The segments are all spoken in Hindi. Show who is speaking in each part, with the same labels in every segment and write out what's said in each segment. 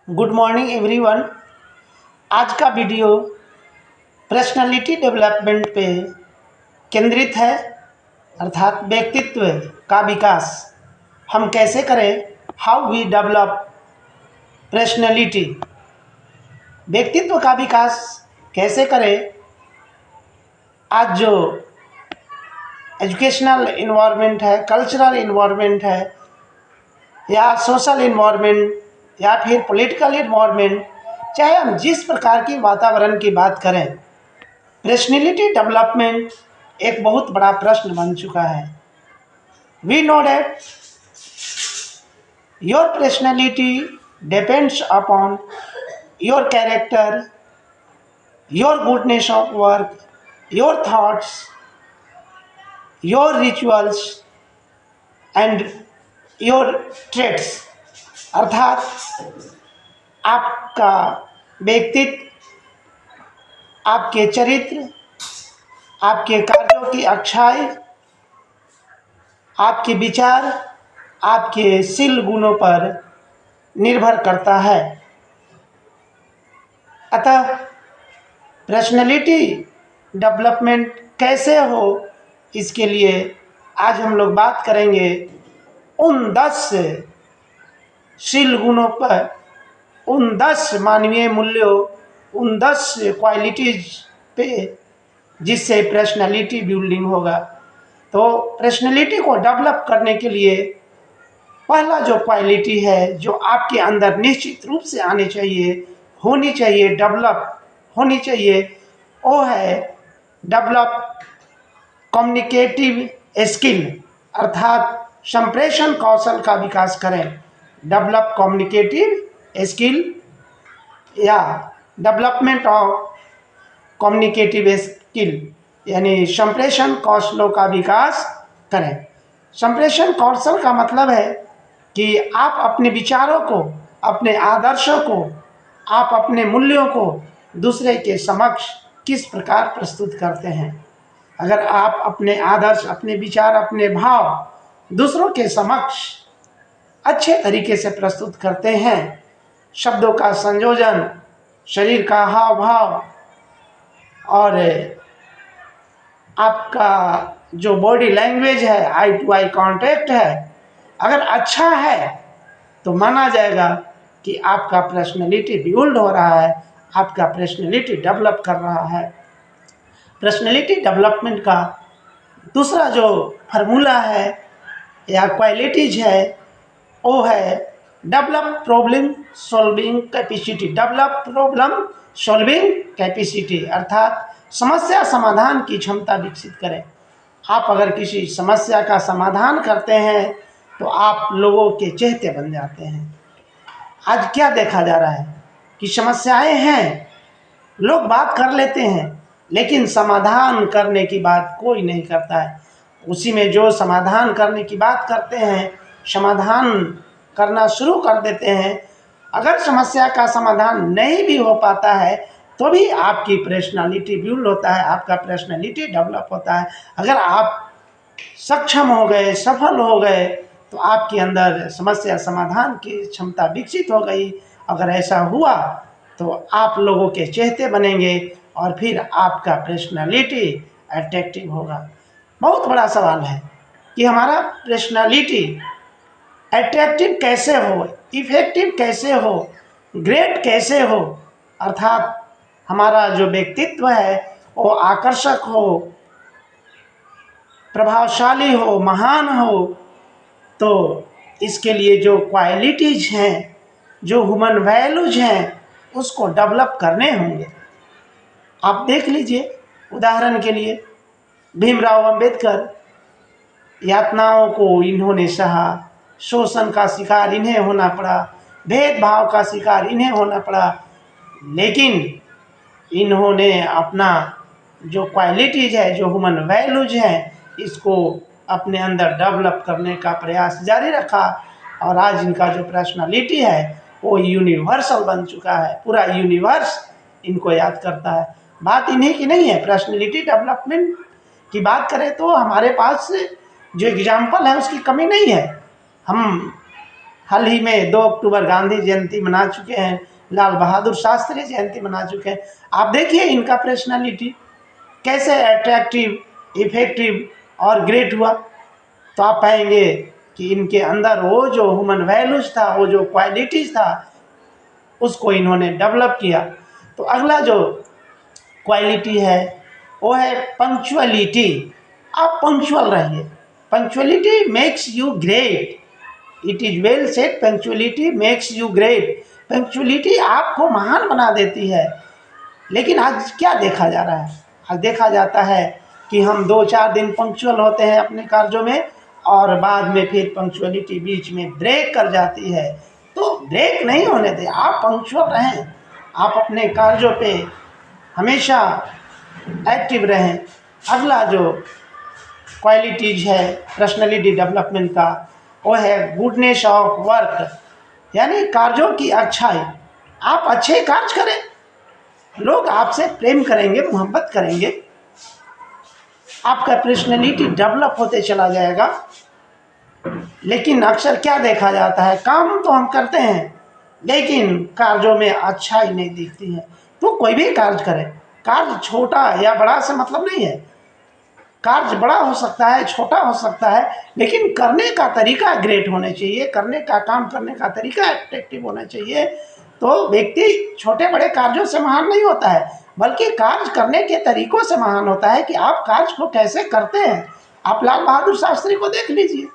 Speaker 1: Good morning everyone. आज का वीडियो पर्सनालिटी डेवलपमेंट पे केंद्रित है, अर्थात व्यक्तित्व का विकास हम कैसे करें, हाउ वी डेवलप पर्सनालिटी। व्यक्तित्व का विकास कैसे करें। आज जो एजुकेशनल इन्वायरमेंट है, कल्चरल इन्वायरमेंट है, या सोशल इन्वायरमेंट या फिर पॉलिटिकल इन्वायरमेंट, चाहे हम जिस प्रकार की वातावरण की बात करें, पर्सनैलिटी डेवलपमेंट एक बहुत बड़ा प्रश्न बन चुका है। We know that your personality depends upon your character, your goodness of work, your thoughts, your rituals and your traits. अर्थात आपका व्यक्तित्व, आपके चरित्र, आपके कार्यों की अच्छाई, आपके विचार, आपके शील गुणों पर निर्भर करता है। अतः पर्सनैलिटी डेवलपमेंट कैसे हो, इसके लिए आज हम लोग बात करेंगे उन 10 शील गुणों पर, उन 10 मानवीय मूल्यों, उन 10 क्वालिटीज पे जिससे पर्सनैलिटी बिल्डिंग होगा। तो पर्सनैलिटी को डेवलप करने के लिए पहला जो क्वालिटी है, जो आपके अंदर निश्चित रूप से आनी चाहिए, होनी चाहिए, डेवलप होनी चाहिए, वो है डेवलप कम्युनिकेटिव स्किल, अर्थात संप्रेषण कौशल का विकास करें। डेवलप कम्युनिकेटिव स्किल या डेवलपमेंट ऑफ कम्युनिकेटिव स्किल, यानी संप्रेषण कौशलों का विकास करें। संप्रेषण कौशल का मतलब है कि आप अपने विचारों को, अपने आदर्शों को, आप अपने मूल्यों को दूसरे के समक्ष किस प्रकार प्रस्तुत करते हैं। अगर आप अपने आदर्श, अपने विचार, अपने भाव दूसरों के समक्ष अच्छे तरीके से प्रस्तुत करते हैं, शब्दों का संयोजन, शरीर का हाव भाव और आपका जो बॉडी लैंग्वेज है, आई टू आई कांटेक्ट है, अगर अच्छा है तो माना जाएगा कि आपका पर्सनैलिटी बिल्ड हो रहा है, आपका पर्सनैलिटी डेवलप कर रहा है। पर्सनैलिटी डेवलपमेंट का दूसरा जो फार्मूला है या क्वालिटीज है, वो है develop problem solving capacity. Develop problem solving capacity अर्थात समस्या समाधान की क्षमता विकसित करें। आप अगर किसी समस्या का समाधान करते हैं तो आप लोगों के चहेते बन जाते हैं। आज क्या देखा जा रहा है कि समस्याएं हैं, लोग बात कर लेते हैं, लेकिन समाधान करने की बात कोई नहीं करता है। उसी में जो समाधान करने की बात करते हैं, समाधान करना शुरू कर देते हैं, अगर समस्या का समाधान नहीं भी हो पाता है तो भी आपकी पर्सनालिटी बिल्ड होता है, आपका पर्सनालिटी डेवलप होता है। अगर आप सक्षम हो गए, सफल हो गए, तो आपके अंदर समस्या समाधान की क्षमता विकसित हो गई। अगर ऐसा हुआ तो आप लोगों के चहेते बनेंगे और फिर आपका पर्सनालिटी अट्रैक्टिव होगा। बहुत बड़ा सवाल है कि हमारा पर्सनालिटी अट्रैक्टिव कैसे हो, इफेक्टिव कैसे हो, ग्रेट कैसे हो, अर्थात हमारा जो व्यक्तित्व है वो आकर्षक हो, प्रभावशाली हो, महान हो। तो इसके लिए जो क्वालिटीज हैं, जो ह्यूमन वैल्यूज हैं, उसको डेवलप करने होंगे। आप देख लीजिए, उदाहरण के लिए भीमराव अंबेडकर, यातनाओं को इन्होंने सहा, शोषण का शिकार इन्हें होना पड़ा, भेदभाव का शिकार इन्हें होना पड़ा, लेकिन इन्होंने अपना जो क्वालिटीज है, जो ह्यूमन वैल्यूज हैं, इसको अपने अंदर डेवलप करने का प्रयास जारी रखा और आज इनका जो पर्सनालिटी है वो यूनिवर्सल बन चुका है। पूरा यूनिवर्स इनको याद करता है। बात इन्हीं की नहीं है। पर्सनालिटी डेवलपमेंट की बात करें तो हमारे पास जो एग्जाम्पल है उसकी कमी नहीं है। हम हाल ही में 2 अक्टूबर गांधी जयंती मना चुके हैं, लाल बहादुर शास्त्री जयंती मना चुके हैं। आप देखिए इनका पर्सनालिटी कैसे अट्रैक्टिव, इफेक्टिव और ग्रेट हुआ। तो आप पाएंगे कि इनके अंदर वो जो ह्यूमन वैल्यूज था, वो जो क्वालिटीज था, उसको इन्होंने डेवलप किया। तो अगला जो क्वालिटी है वो है पंक्चुअलिटी। आप पंक्चुअल रहिए। Punctuality makes you great. It is well said, punctuality makes you great. Punctuality आपको महान बना देती है। लेकिन आज क्या देखा जा रहा है? आज देखा जाता है कि हम 2-4 दिन पंक्चुअल होते हैं अपने कार्यों में, और बाद में फिर पंक्चुअलिटी बीच में ब्रेक कर जाती है। तो ब्रेक नहीं होने दें, आप पंक्चुअल रहें, आप अपने कार्यों पे हमेशा एक्टिव रहें। अगला जो क्वालिटीज है पर्सनैलिटी डेवलपमेंट का, वो है गुडनेस ऑफ वर्क, यानी कार्यों की अच्छाई। आप अच्छे कार्य करें, लोग आपसे प्रेम करेंगे, मोहब्बत करेंगे, आपका पर्सनैलिटी डेवलप होते चला जाएगा। लेकिन अक्सर क्या देखा जाता है, काम तो हम करते हैं लेकिन कार्यों में अच्छाई नहीं दिखती है। तो कोई भी कार्य करे, कार्य छोटा या बड़ा से मतलब नहीं है। कार्य बड़ा हो सकता है, छोटा हो सकता है, लेकिन करने का तरीका ग्रेट होना चाहिए, करने का काम करने का तरीका अट्रैक्टिव होना चाहिए। तो व्यक्ति छोटे बड़े कार्यों से महान नहीं होता है, बल्कि कार्य करने के तरीकों से महान होता है कि आप कार्य को कैसे करते हैं। आप लाल बहादुर शास्त्री को देख लीजिए,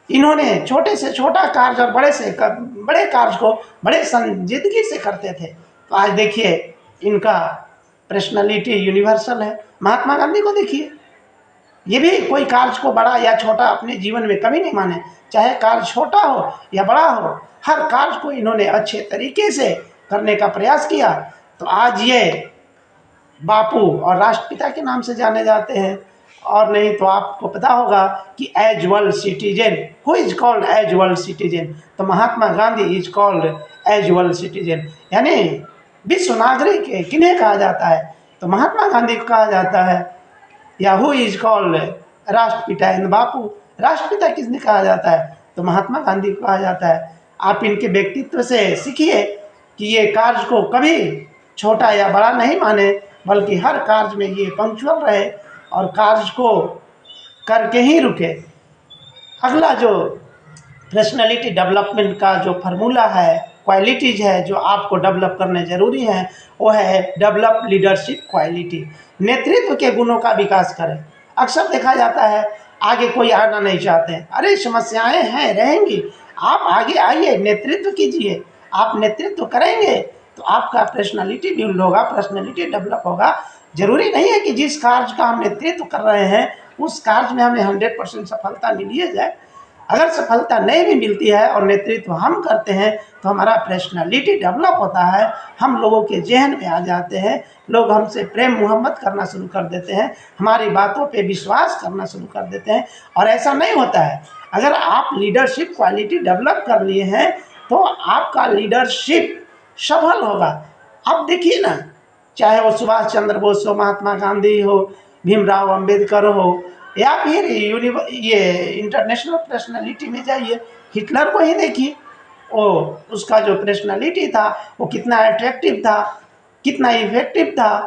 Speaker 1: इन्होंने छोटे से छोटा कार्य और बड़े कार्य को बड़े संजीदगी से करते थे। तो आज देखिए इनका पर्सनालिटी यूनिवर्सल है। महात्मा गांधी को देखिए, ये भी कोई कार्य को बड़ा या छोटा अपने जीवन में कभी नहीं माने, चाहे कार्य छोटा हो या बड़ा हो, हर कार्य को इन्होंने अच्छे तरीके से करने का प्रयास किया। तो आज ये बापू और राष्ट्रपिता के नाम से जाने जाते हैं। और नहीं तो आपको पता होगा कि as world citizen, who is called as world citizen, तो Mahatma Gandhi is called as world citizen, यानी विश्व नागरिक किन्हें कहा जाता है? तो महात्मा गांधी को कहा जाता है। या हु इज कॉल्ड राष्ट्रपिता एंड बापू, राष्ट्रपिता किसने कहा जाता है? तो महात्मा गांधी को कहा जाता है। आप इनके व्यक्तित्व से सीखिए कि ये कार्य को कभी छोटा या बड़ा नहीं माने, बल्कि हर कार्य में ये पंक्चुअल रहे और कार्य को करके ही रुके। अगला जो पर्सनैलिटी डेवलपमेंट का जो फार्मूला है, क्वालिटीज है जो आपको डेवलप करने जरूरी हैं, वो है डेवलप लीडरशिप क्वालिटी। नेतृत्व के गुणों का विकास करें। अक्सर देखा जाता है आगे कोई आना नहीं चाहते हैं, अरे समस्याएं हैं, रहेंगी, आप आगे आइए, नेतृत्व कीजिए। आप नेतृत्व करेंगे तो आपका पर्सनैलिटी बिल्ड होगा, पर्सनैलिटी डेवलप होगा। जरूरी नहीं है कि जिस कार्य का हम नेतृत्व कर रहे हैं उस कार्य में हमें 100% सफलता मिलिए जाए। अगर सफलता नहीं भी मिलती है और नेतृत्व हम करते हैं तो हमारा पर्सनैलिटी डेवलप होता है, हम लोगों के जहन में आ जाते हैं, लोग हमसे प्रेम मोहब्बत करना शुरू कर देते हैं, हमारी बातों पे विश्वास करना शुरू कर देते हैं। और ऐसा नहीं होता है, अगर आप लीडरशिप क्वालिटी डेवलप कर लिए हैं तो आपका लीडरशिप सफल होगा। अब देखिए ना, चाहे वो सुभाष चंद्र बोस हो, महात्मा गांधी हो, भीमराव अंबेडकर हो, या फिर ये इंटरनेशनल पर्सनालिटी में जाइए, हिटलर को ही देखिए, वो उसका जो पर्सनालिटी था वो कितना अट्रैक्टिव था, कितना इफेक्टिव था।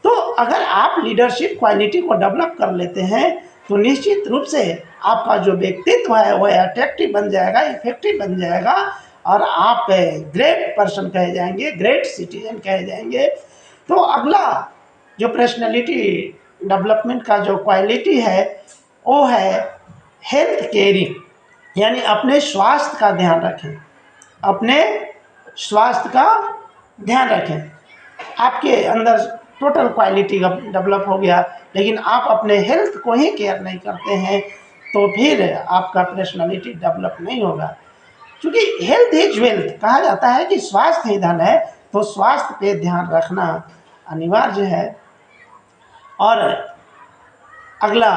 Speaker 1: तो अगर आप लीडरशिप क्वालिटी को डेवलप कर लेते हैं तो निश्चित रूप से आपका जो व्यक्तित्व है वो अट्रैक्टिव बन जाएगा, इफेक्टिव बन जाएगा, और आप ग्रेट पर्सन कहे जाएंगे, ग्रेट सिटीजन कहे जाएंगे। तो अगला जो पर्सनैलिटी डेवलपमेंट का जो क्वालिटी है वो है हेल्थ केयरिंग, यानी अपने स्वास्थ्य का ध्यान रखें, अपने स्वास्थ्य का ध्यान रखें। आपके अंदर टोटल क्वालिटी डेवलप हो गया, लेकिन आप अपने हेल्थ को ही केयर नहीं करते हैं तो फिर आपका पर्सनैलिटी डेवलप नहीं होगा। क्योंकि हेल्थ इज वेल्थ कहा जाता है कि स्वास्थ्य ही धन है, तो स्वास्थ्य पे ध्यान रखना अनिवार्य है। और अगला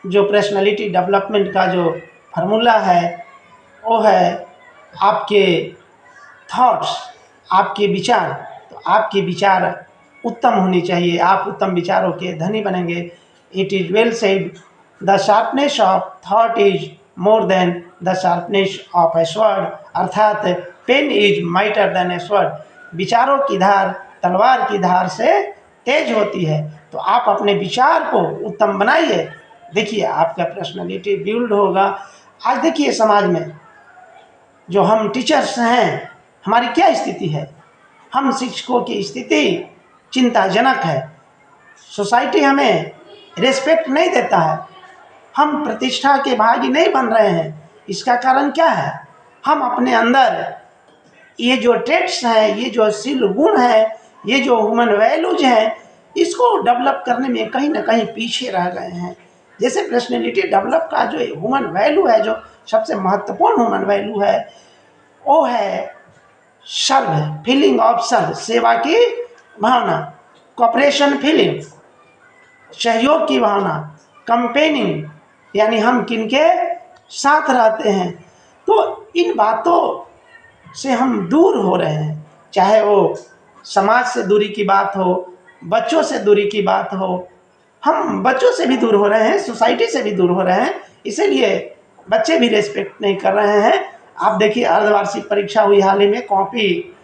Speaker 1: जो पर्सनैलिटी डेवलपमेंट का जो फार्मूला है वो है आपके थॉट्स, आपके विचार। तो आपके विचार उत्तम होने चाहिए, आप उत्तम विचारों के धनी बनेंगे। It is well said, the sharpness of thought is more than the sharpness of a sword, अर्थात pen is mightier than a sword, विचारों की धार तलवार की धार से तेज होती है। तो आप अपने विचार को उत्तम बनाइए, देखिए आपका पर्सनालिटी बिल्ड होगा। आज देखिए समाज में जो हम टीचर्स हैं, हमारी क्या स्थिति है, हम शिक्षकों की स्थिति चिंताजनक है। सोसाइटी हमें रेस्पेक्ट नहीं देता है, हम प्रतिष्ठा के भागी नहीं बन रहे हैं। इसका कारण क्या है? हम अपने अंदर ये जो ट्रेड्स हैं, ये जो शील गुण हैं, ये जो ह्यूमन वैल्यूज हैं, इसको डेवलप करने में कहीं ना कहीं पीछे रह गए हैं। जैसे पर्सनैलिटी डेवलप का जो ह्यूमन वैल्यू है, जो सबसे महत्वपूर्ण ह्यूमन वैल्यू है, वो है सर्व, फीलिंग ऑफ सर्व, सेवा की भावना, कॉपरेशन फीलिंग, सहयोग की भावना, कंपेनिंग, यानी हम किनके साथ रहते हैं। तो इन बातों से हम दूर हो रहे हैं, चाहे वो समाज से दूरी की बात हो, बच्चों से दूरी की बात हो। हम बच्चों से भी दूर हो रहे हैं, सोसाइटी से भी दूर हो रहे हैं, इसीलिए बच्चे भी रेस्पेक्ट नहीं कर रहे हैं। आप देखिए अर्धवार्षिक परीक्षा हुई हाल ही में, कॉपी